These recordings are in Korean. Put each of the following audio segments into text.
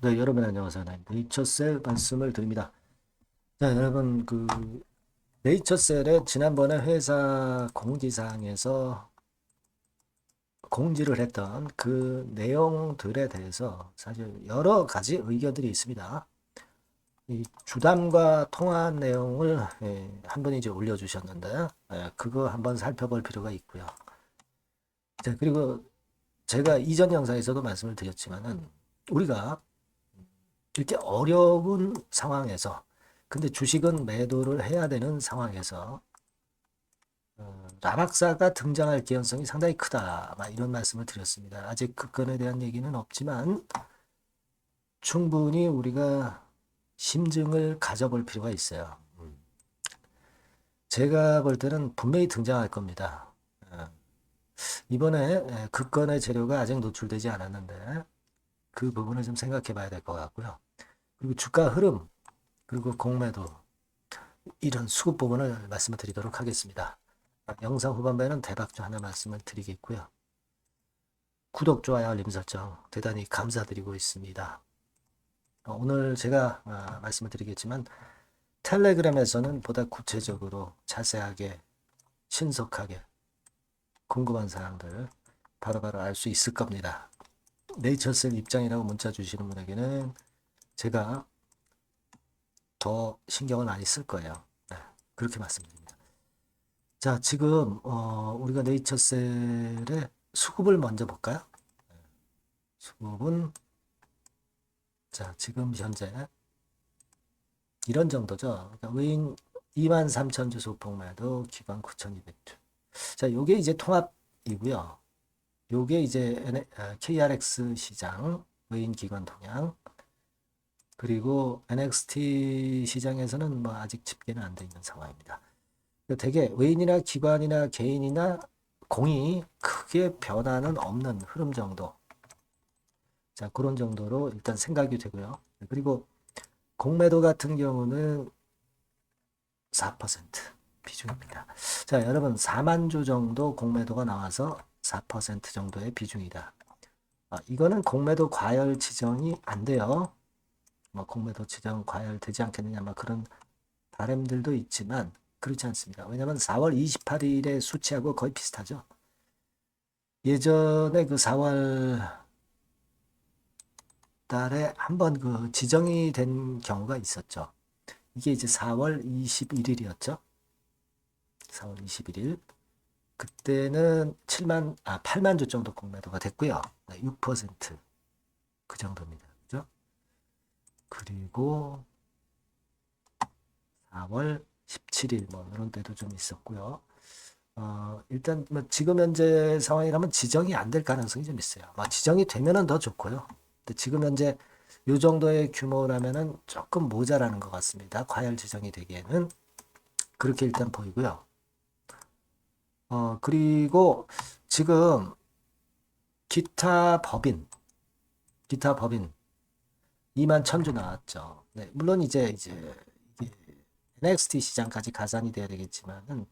네, 여러분 안녕하세요. 네이처셀 말씀을 드립니다. 자, 여러분 네이처셀에 지난번에 회사 공지사항에서 공지를 했던 그 내용들에 대해서 사실 여러 가지 의견들이 있습니다. 이 주담과 통화한 내용을 한 분이 이제 올려주셨는데 그거 한번 살펴볼 필요가 있고요. 자, 그리고 제가 이전 영상에서도 말씀을 드렸지만은 우리가 이렇게 어려운 상황에서 근데 주식은 매도를 해야 되는 상황에서 라박사가 등장할 개연성이 상당히 크다. 막 이런 말씀을 드렸습니다. 아직 그 건에 대한 얘기는 없지만 충분히 우리가 심증을 가져볼 필요가 있어요. 제가 볼 때는 분명히 등장할 겁니다. 어, 이번에 그 건의 재료가 아직 노출되지 않았는데 그 부분을 좀 생각해 봐야 될 것 같고요. 그리고 주가 흐름, 그리고 공매도 이런 수급 부분을 말씀을 드리도록 하겠습니다. 영상 후반부에는 대박조 하나 말씀을 드리겠고요. 구독, 좋아요, 알림 설정 대단히 감사드리고 있습니다. 오늘 제가 말씀을 드리겠지만 텔레그램에서는 보다 구체적으로 자세하게 신속하게 궁금한 사항들 바로바로 알 수 있을 겁니다. 네이처셀 입장이라고 문자 주시는 분에게는 제가 더 신경을 많이 쓸 거예요. 네, 그렇게 말씀드립니다. 자, 지금 우리가 네이처셀의 수급을 먼저 볼까요? 수급은 자, 지금 현재 이런 정도죠. 그러니까 외인 23,000주 소폭매도 기관 9,200주. 자, 요게 이제 통합이고요. 요게 이제 KRX 시장 외인 기관 동향. 그리고 NXT 시장에서는 뭐 아직 집계는 안 돼 있는 상황입니다. 되게 외인이나 기관이나 개인이나 공이 크게 변화는 없는 흐름 정도. 자, 그런 정도로 일단 생각이 되고요. 그리고 공매도 같은 경우는 4% 비중입니다. 자, 여러분 4만 주 정도 공매도가 나와서 4% 정도의 비중이다. 이거는 공매도 과열 지정이 안 돼요. 뭐 공매도 지정 과열되지 않겠느냐, 뭐 그런 바람들도 있지만 그렇지 않습니다. 왜냐하면 4월 28일의 수치하고 거의 비슷하죠. 예전에 그 4월 달에 한번 그 지정이 된 경우가 있었죠. 이게 이제 4월 21일이었죠. 4월 21일. 그때는 8만 주 정도 공매도가 됐고요. 6%그 정도입니다. 그죠? 그리고 4월 17일 뭐 이런 때도 좀 있었고요. 일단 뭐 지금 현재 상황이라면 지정이 안 될 가능성이 좀 있어요. 지정이 되면은 더 좋고요. 근데 지금 현재 이 정도의 규모라면은 조금 모자라는 것 같습니다. 과열 지정이 되기에는 그렇게 일단 보이고요. 그리고 지금 기타 법인 2만 1,000주 나왔죠. 네, 물론 이제 이게 NXT 시장까지 가산이 돼야 되겠지만은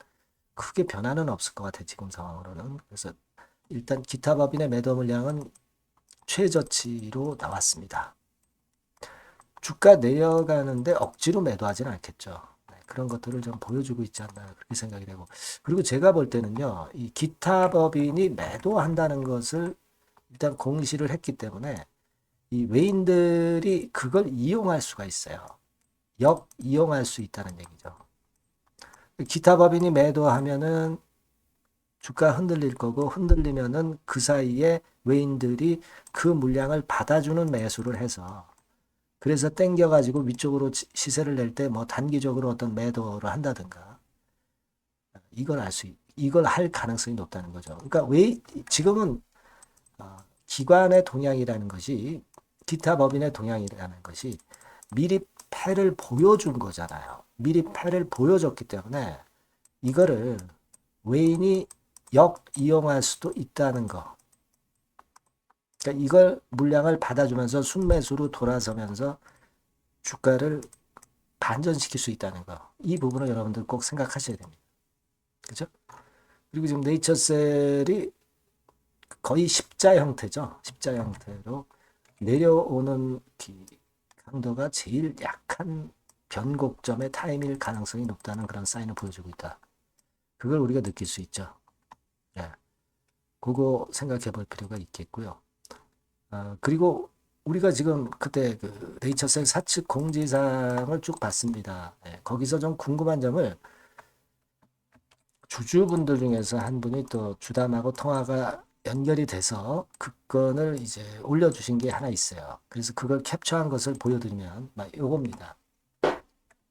크게 변화는 없을 것 같아요. 지금 상황으로는. 그래서 일단 기타 법인의 매도 물량은 최저치로 나왔습니다. 주가 내려가는데 억지로 매도하지는 않겠죠. 네, 그런 것들을 좀 보여주고 있지 않나 그렇게 생각이 되고, 그리고 제가 볼 때는요, 이 기타 법인이 매도한다는 것을 일단 공시를 했기 때문에 이 외인들이 그걸 이용할 수가 있어요. 이용할 수 있다는 얘기죠. 기타 법인이 매도하면은 주가 흔들릴 거고, 흔들리면은 그 사이에 외인들이 그 물량을 받아주는 매수를 해서, 그래서 땡겨가지고 위쪽으로 시세를 낼 때 뭐 단기적으로 어떤 매도를 한다든가, 이걸 할 가능성이 높다는 거죠. 그러니까 왜 지금은 기관의 동향이라는 것이, 기타 법인의 동향이라는 것이 미리 패를 보여준 거잖아요. 미리 패를 보여줬기 때문에 이거를 외인이 이용할 수도 있다는 거. 그러니까 이걸 물량을 받아주면서 순매수로 돌아서면서 주가를 반전시킬 수 있다는 거. 이 부분을 여러분들 꼭 생각하셔야 됩니다. 그죠? 그리고 지금 네이처셀이 거의 십자 형태죠. 십자 형태로 내려오는 강도가 제일 약한 변곡점의 타임일 가능성이 높다는 그런 사인을 보여주고 있다. 그걸 우리가 느낄 수 있죠. 예. 그거 생각해 볼 필요가 있겠고요. 그리고 우리가 지금 그때 그 레이처셀 사측 공지사항을 쭉 봤습니다. 예. 거기서 좀 궁금한 점을 주주분들 중에서 한 분이 또 주담하고 통화가 연결이 돼서 그 건을 이제 올려주신 게 하나 있어요. 그래서 그걸 캡처한 것을 보여드리면 요겁니다.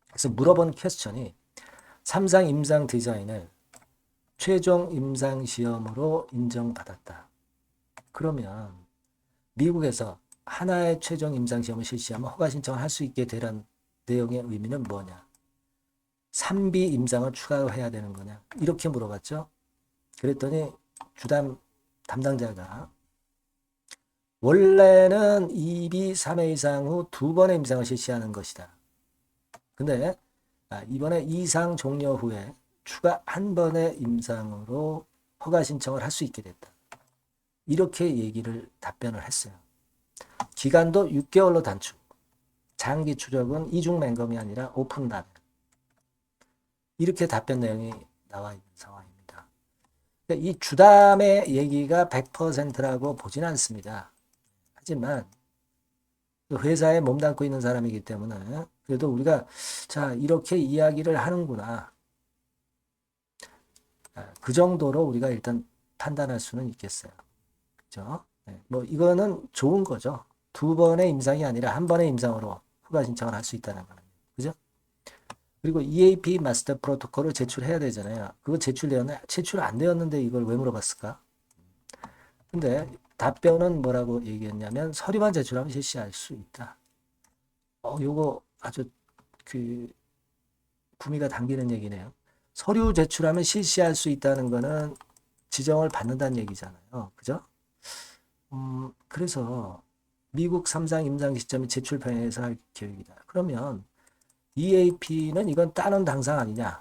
그래서 물어본 퀘스천이 삼상 임상 디자인을 최종 임상 시험으로 인정받았다. 그러면 미국에서 하나의 최종 임상 시험을 실시하면 허가 신청을 할 수 있게 되는 내용의 의미는 뭐냐? 3비 임상을 추가해야 되는 거냐? 이렇게 물어봤죠. 그랬더니 주담 담당자가 원래는 2비 3회 이상 후 2번의 임상을 실시하는 것이다. 근데 이번에 이상 종료 후에 추가 한 번의 임상으로 허가 신청을 할 수 있게 됐다. 이렇게 답변을 했어요. 기간도 6개월로 단축. 장기 추적은 이중 맹검이 아니라 오픈 라벨. 이렇게 답변 내용이 나와 있는 상황입니다. 이 주담의 얘기가 100%라고 보지는 않습니다. 하지만 회사에 몸담고 있는 사람이기 때문에 그래도 우리가 자 이렇게 이야기를 하는구나. 그 정도로 우리가 일단 판단할 수는 있겠어요. 그죠? 네, 뭐 이거는 좋은 거죠. 2번의 임상이 아니라 한 번의 임상으로 허가 신청을 할 수 있다는 거는. 그죠? 그리고 EAP 마스터 프로토콜을 제출해야 되잖아요. 그거 제출되었나? 제출 안 되었는데 이걸 왜 물어봤을까? 근데 답변은 뭐라고 얘기했냐면 서류만 제출하면 실시할 수 있다. 요거 아주 구미가 당기는 얘기네요. 서류 제출하면 실시할 수 있다는 거는 지정을 받는다는 얘기잖아요. 그죠? 그래서 미국 3상 임상 시점이 제출 평에서 할 계획이다. 그러면 EAP는 이건 따는 당상 아니냐?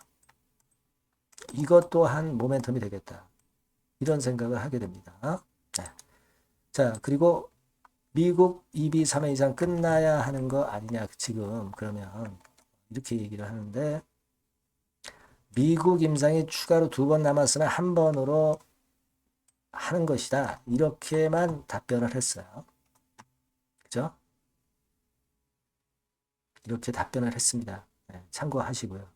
이것 또한 모멘텀이 되겠다. 이런 생각을 하게 됩니다. 네. 자, 그리고 미국 2비 3회 이상 끝나야 하는 거 아니냐? 지금 그러면 이렇게 얘기를 하는데 미국 임상이 추가로 2번 남았으나 한 번으로 하는 것이다. 이렇게만 답변을 했어요. 그죠? 이렇게 답변을 했습니다. 네, 참고하시고요.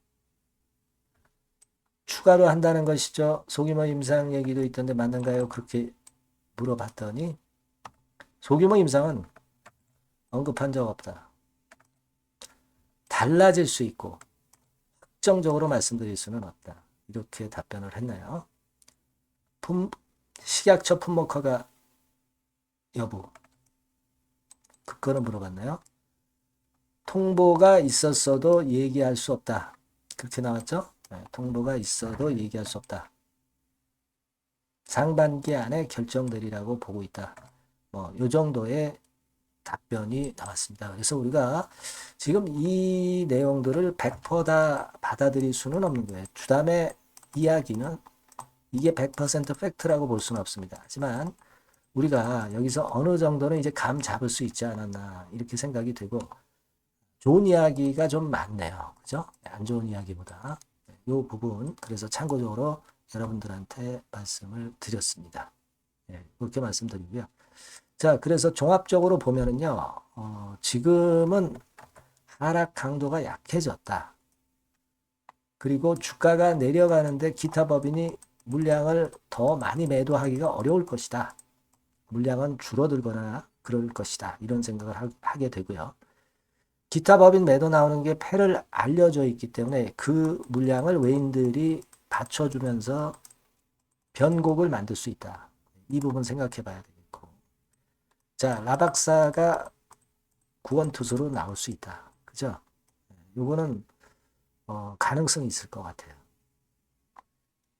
추가로 한다는 것이죠. 소규모 임상 얘기도 있던데 맞는가요? 그렇게 물어봤더니 소규모 임상은 언급한 적 없다. 달라질 수 있고 특정적으로 말씀드릴 수는 없다. 이렇게 답변을 했나요? 식약처 품목 허가 여부 그거는 물어봤나요? 통보가 있었어도 얘기할 수 없다. 그렇게 나왔죠? 네, 통보가 있어도 얘기할 수 없다. 상반기 안에 결정되리라고 보고 있다. 요 정도의 답변이 나왔습니다. 그래서 우리가 지금 이 내용들을 100%다 받아들일 수는 없는 거예요. 주담의 이야기는 이게 100% 팩트라고 볼 수는 없습니다. 하지만 우리가 여기서 어느 정도는 이제 감 잡을 수 있지 않았나 이렇게 생각이 되고 좋은 이야기가 좀 많네요. 그죠? 안 좋은 이야기보다 이 부분 그래서 참고적으로 여러분들한테 말씀을 드렸습니다. 그렇게 말씀드리고요. 자, 그래서 종합적으로 보면은요, 지금은 하락 강도가 약해졌다. 그리고 주가가 내려가는데 기타 법인이 물량을 더 많이 매도하기가 어려울 것이다. 물량은 줄어들거나 그럴 것이다. 이런 생각을 하게 되고요. 기타 법인 매도 나오는 게 패를 알려져 있기 때문에 그 물량을 외인들이 받쳐주면서 변곡을 만들 수 있다. 이 부분 생각해 봐야 되겠고. 자, 라박사가 구원투수로 나올 수 있다. 그죠? 요거는 가능성이 있을 것 같아요.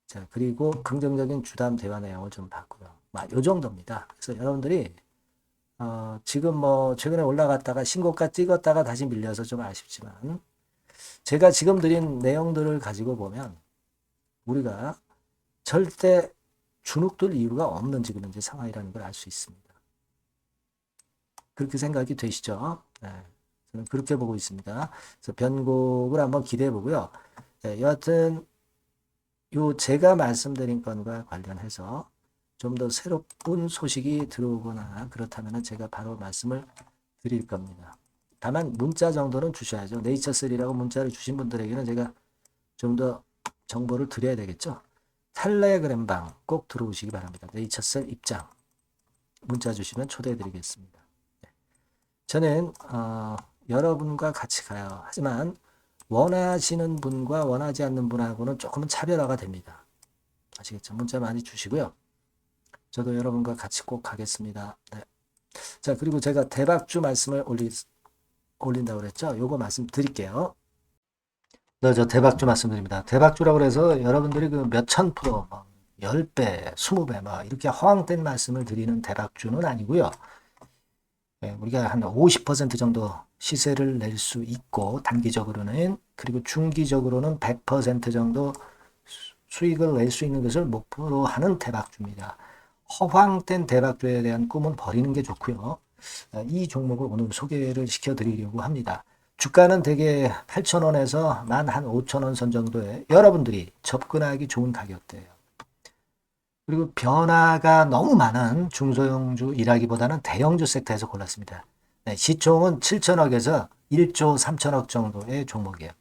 자, 그리고 긍정적인 주담 대화 내용을 좀 봤고요. 요 정도입니다. 그래서 여러분들이 지금 최근에 올라갔다가 신고가 찍었다가 다시 밀려서 좀 아쉽지만 제가 지금 드린 내용들을 가지고 보면 우리가 절대 주눅들 이유가 없는 지금 현재 상황이라는 걸 알 수 있습니다. 그렇게 생각이 되시죠? 네, 저는 그렇게 보고 있습니다. 그래서 변곡을 한번 기대해 보고요. 네, 여하튼 요 제가 말씀드린 건과 관련해서 좀 더 새로운 소식이 들어오거나 그렇다면 제가 바로 말씀을 드릴 겁니다. 다만 문자 정도는 주셔야죠. 네이처3라고 문자를 주신 분들에게는 제가 좀 더 정보를 드려야 되겠죠. 텔레그램방 꼭 들어오시기 바랍니다. 네이처셀 입장 문자 주시면 초대해 드리겠습니다. 저는 여러분과 같이 가요. 하지만 원하시는 분과 원하지 않는 분하고는 조금은 차별화가 됩니다. 아시겠죠? 문자 많이 주시고요. 저도 여러분과 같이 꼭 가겠습니다. 네. 자, 그리고 제가 대박주 말씀을 올린다고 그랬죠? 요거 말씀 드릴게요. 네, 저 대박주 말씀드립니다. 대박주라고 해서 여러분들이 그 몇천 프로, 뭐 10배, 20배, 막 이렇게 허황된 말씀을 드리는 대박주는 아니고요. 네, 우리가 한 50% 정도 시세를 낼 수 있고, 단기적으로는, 그리고 중기적으로는 100% 정도 수익을 낼 수 있는 것을 목표로 하는 대박주입니다. 허황된 대박주에 대한 꿈은 버리는 게 좋고요. 이 종목을 오늘 소개를 시켜드리려고 합니다. 주가는 대개 8,000원에서 만 한 5,000원 선 정도에 여러분들이 접근하기 좋은 가격대예요. 그리고 변화가 너무 많은 중소형주 일하기보다는 대형주 섹터에서 골랐습니다. 네, 시총은 7천억에서 1조 3천억 정도의 종목이에요.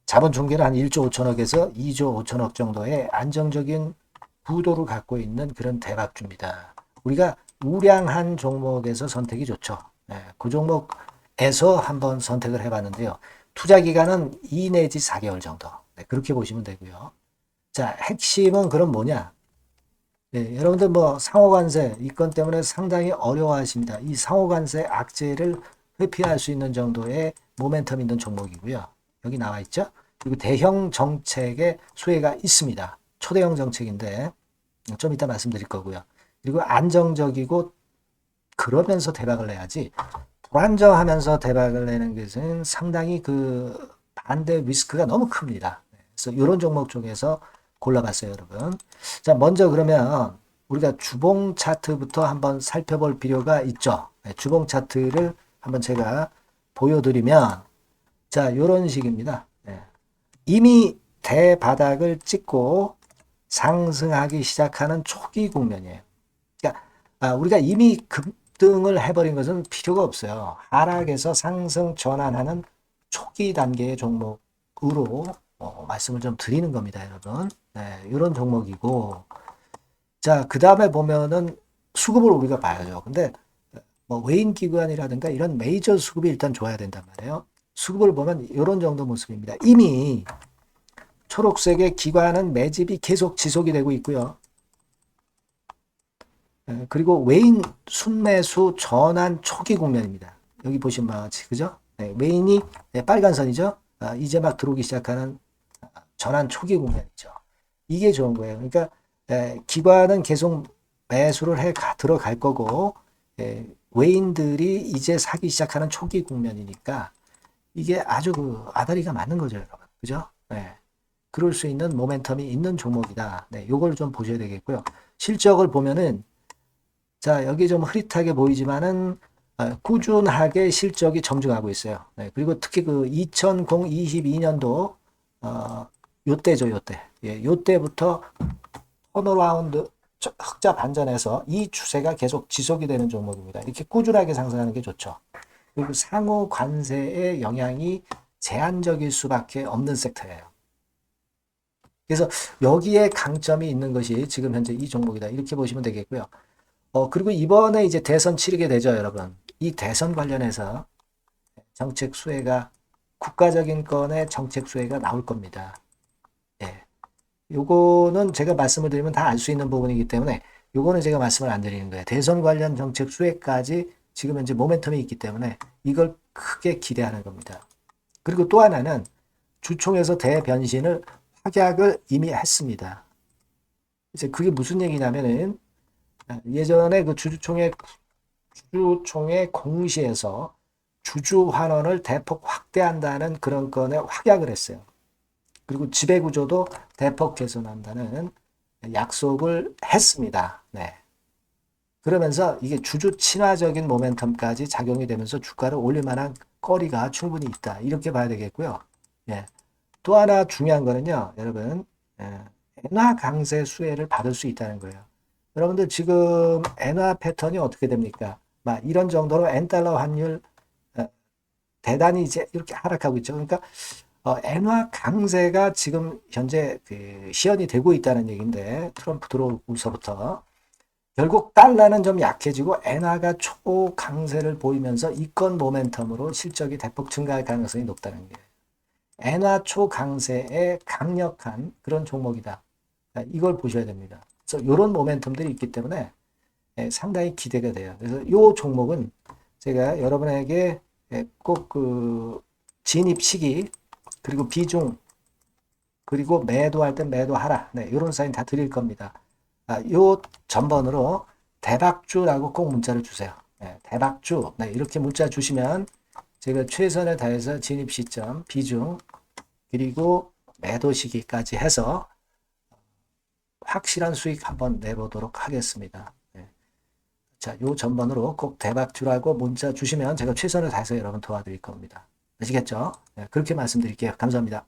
자본 중계는 한 1조 5천억에서 2조 5천억 정도의 안정적인 부도를 갖고 있는 그런 대박주입니다. 우리가 우량한 종목에서 선택이 좋죠. 네, 그 종목에서 한번 선택을 해봤는데요. 투자 기간은 2 내지 4개월 정도. 네, 그렇게 보시면 되고요. 자, 핵심은 그럼 뭐냐? 네, 여러분들 뭐 상호관세 이 건 때문에 상당히 어려워하십니다. 이 상호관세 악재를 회피할 수 있는 정도의 모멘텀 있는 종목이고요. 여기 나와 있죠? 그리고 대형 정책의 수혜가 있습니다. 초대형 정책인데 좀 이따 말씀드릴 거고요. 그리고 안정적이고 그러면서 대박을 내야지 불안정하면서 대박을 내는 것은 상당히 그 반대 리스크가 너무 큽니다. 그래서 이런 종목 중에서 골라봤어요, 여러분. 자, 먼저 그러면 우리가 주봉 차트부터 한번 살펴볼 필요가 있죠. 네, 주봉 차트를 한번 제가 보여드리면 자, 이런 식입니다. 네. 이미 대바닥을 찍고 상승하기 시작하는 초기 국면이에요. 그러니까 우리가 이미 급등을 해버린 것은 필요가 없어요. 하락에서 상승 전환하는 초기 단계의 종목으로 말씀을 좀 드리는 겁니다, 여러분. 네, 이런 종목이고, 자, 그 다음에 보면은 수급을 우리가 봐야죠. 근데 뭐 외인 기관이라든가 이런 메이저 수급이 일단 좋아야 된단 말이에요. 수급을 보면 이런 정도 모습입니다. 이미 초록색의 기관은 매집이 계속 지속이 되고 있고요. 그리고 외인 순매수 전환 초기 국면입니다. 여기 보시면 바와 같이 그죠? 네, 외인이 빨간 선이죠. 이제 막 들어오기 시작하는 전환 초기 국면이죠. 이게 좋은 거예요. 그러니까 기관은 계속 매수를 해 들어갈 거고 외인들이 이제 사기 시작하는 초기 국면이니까 이게 아주 그 아다리가 맞는 거죠, 여러분. 그죠? 네. 그럴 수 있는 모멘텀이 있는 종목이다. 네, 요걸 좀 보셔야 되겠고요. 실적을 보면은 자, 여기 좀 흐릿하게 보이지만은 꾸준하게 실적이 점증하고 있어요. 네, 그리고 특히 그 2022년도 요때죠, 요때. 예, 요때부터 턴어라운드 흑자 반전해서 이 추세가 계속 지속이 되는 종목입니다. 이렇게 꾸준하게 상승하는 게 좋죠. 그리고 상호 관세의 영향이 제한적일 수밖에 없는 섹터예요. 그래서 여기에 강점이 있는 것이 지금 현재 이 종목이다. 이렇게 보시면 되겠고요. 그리고 이번에 이제 대선 치르게 되죠, 여러분. 이 대선 관련해서 정책 수혜가 국가적인 건의 정책 수혜가 나올 겁니다. 예. 요거는 제가 말씀을 드리면 다 알 수 있는 부분이기 때문에 요거는 제가 말씀을 안 드리는 거예요. 대선 관련 정책 수혜까지 지금 현재 모멘텀이 있기 때문에 이걸 크게 기대하는 겁니다. 그리고 또 하나는 주총에서 대변신을 확약을 이미 했습니다. 이제 그게 무슨 얘기냐면은 예전에 그 주주총회 공시에서 주주 환원을 대폭 확대한다는 그런 건에 확약을 했어요. 그리고 지배구조도 대폭 개선한다는 약속을 했습니다. 네. 그러면서 이게 주주 친화적인 모멘텀까지 작용이 되면서 주가를 올릴 만한 거리가 충분히 있다. 이렇게 봐야 되겠고요. 예. 또 하나 중요한 거는요, 여러분, 엔화 강세 수혜를 받을 수 있다는 거예요. 여러분들 지금 엔화 패턴이 어떻게 됩니까? 막 이런 정도로 엔달러 환율 어, 대단히 이제 이렇게 하락하고 있죠. 그러니까 엔화 강세가 지금 현재 그 시연이 되고 있다는 얘기인데 트럼프 들어오면서부터 결국 달러는 좀 약해지고 엔화가 초강세를 보이면서 이권 모멘텀으로 실적이 대폭 증가할 가능성이 높다는 게 엔화 초강세에 강력한 그런 종목이다. 이걸 보셔야 됩니다. 그래서 이런 모멘텀들이 있기 때문에 상당히 기대가 돼요. 그래서 이 종목은 제가 여러분에게 꼭 그 진입 시기 그리고 비중 그리고 매도할 땐 매도하라. 네, 이런 사인 다 드릴 겁니다. 요 전번으로 대박주라고 꼭 문자를 주세요. 네, 대박주. 네, 이렇게 문자 주시면 제가 최선을 다해서 진입 시점, 비중, 그리고 매도 시기까지 해서 확실한 수익 한번 내보도록 하겠습니다. 네. 자, 요 전번으로 꼭 대박주라고 문자 주시면 제가 최선을 다해서 여러분 도와드릴 겁니다. 아시겠죠? 네, 그렇게 말씀드릴게요. 감사합니다.